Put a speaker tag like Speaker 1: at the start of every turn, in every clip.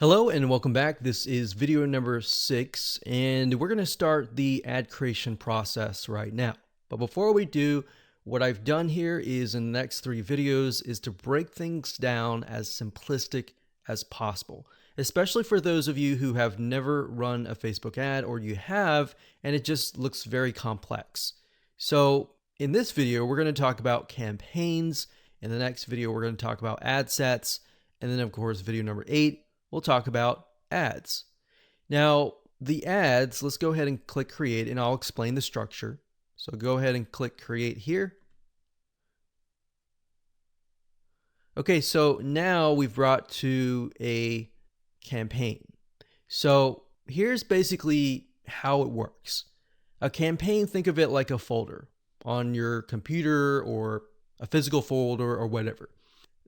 Speaker 1: Hello and welcome back. This is video number 6, and we're going to start the ad creation process right now. But before we do, what I've done here is in the next 3 videos is to break things down as simplistic as possible, especially for those of you who have never run a Facebook ad or you have and it just looks very complex. So in this video, we're going to talk about campaigns. In the next video, we're going to talk about ad sets. And then of course, video number 8, we'll talk about ads. Now, the ads, let's go ahead and click create and I'll explain the structure. So go ahead and click create here. Okay, so now we've brought to a campaign. So here's basically how it works. A campaign, think of it like a folder on your computer or a physical folder or whatever.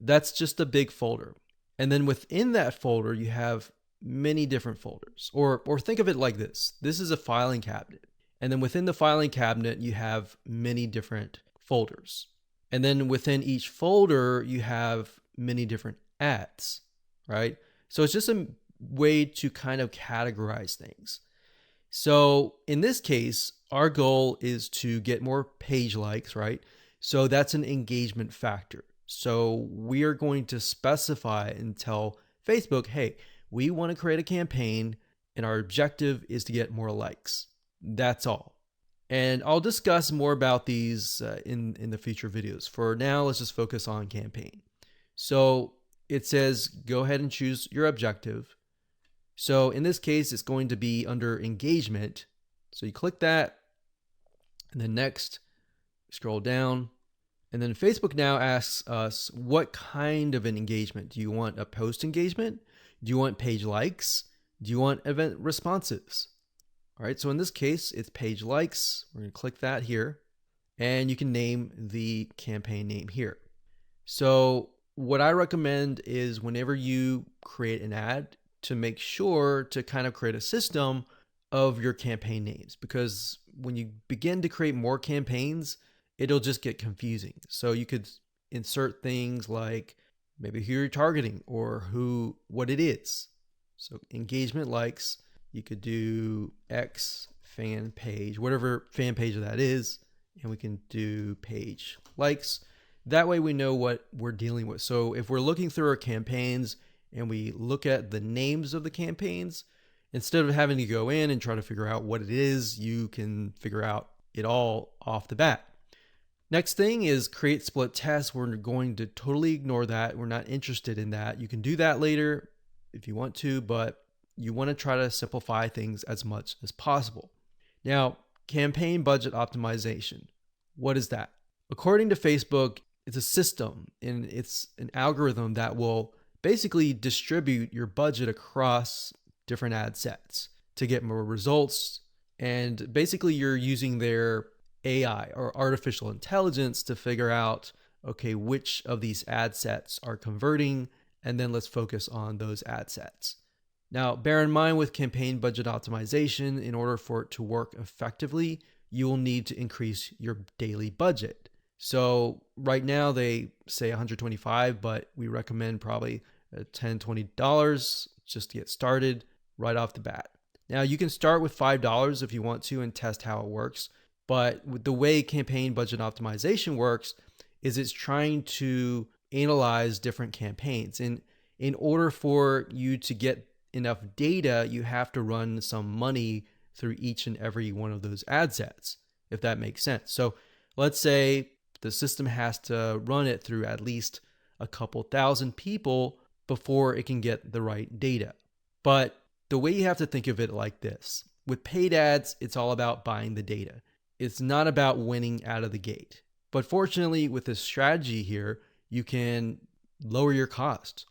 Speaker 1: That's just a big folder. And then within that folder, you have many different folders. Or think of it like this. This is a filing cabinet. And then within the filing cabinet, you have many different folders. And then within each folder, you have many different ads, right? So it's just a way to kind of categorize things. So in this case, our goal is to get more page likes, right? So that's an engagement factor. So we are going to specify and tell Facebook, hey, we want to create a campaign and our objective is to get more likes. That's all. And I'll discuss more about these in the future videos. For now, let's just focus on campaign. So it says, go ahead and choose your objective. So in this case, it's going to be under engagement. So you click that and then next, scroll down. And then Facebook now asks us, what kind of an engagement? Do you want a post engagement? Do you want page likes? Do you want event responses? All right, so in this case, it's page likes. We're going to click that here. And you can name the campaign name here. So what I recommend is whenever you create an ad, to make sure to kind of create a system of your campaign names. Because when you begin to create more campaigns, it'll just get confusing. So you could insert things like maybe who you're targeting or what it is. So engagement likes, you could do X fan page, whatever fan page that is, and we can do page likes. That way we know what we're dealing with. So if we're looking through our campaigns and we look at the names of the campaigns, instead of having to go in and try to figure out what it is, you can figure out it all off the bat. Next thing is create split tests. We're going to totally ignore that. We're not interested in that. You can do that later if you want to, but you want to try to simplify things as much as possible. Now, campaign budget optimization. What is that? According to Facebook, it's a system and it's an algorithm that will basically distribute your budget across different ad sets to get more results. And basically you're using their AI or artificial intelligence to figure out, okay, which of these ad sets are converting, and then let's focus on those ad sets. Now, bear in mind with campaign budget optimization, in order for it to work effectively, you will need to increase your daily budget. So right now they say 125, but we recommend probably $10, $20 just to get started right off the bat. Now you can start with $5 if you want to and test how it works. But with the way campaign budget optimization works is it's trying to analyze different campaigns. And in order for you to get enough data, you have to run some money through each and every one of those ad sets, if that makes sense. So let's say the system has to run it through at least a couple thousand people before it can get the right data. But the way you have to think of it like this, with paid ads, it's all about buying the data. It's not about winning out of the gate. But fortunately, with this strategy here, you can lower your cost.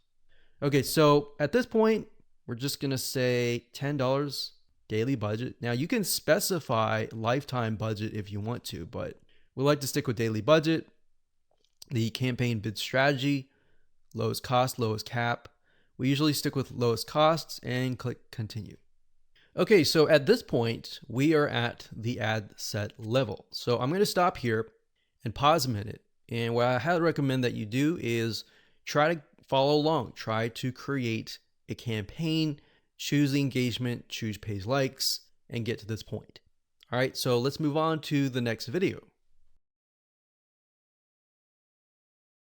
Speaker 1: Okay, so at this point, we're just going to say $10 daily budget. Now, you can specify lifetime budget if you want to, but we like to stick with daily budget. The campaign bid strategy, lowest cost, lowest cap. We usually stick with lowest costs and click continue. Okay, so at this point, we are at the ad set level. So I'm going to stop here and pause a minute. And what I highly recommend that you do is try to follow along, try to create a campaign, choose the engagement, choose page likes, and get to this point. All right, so let's move on to the next video.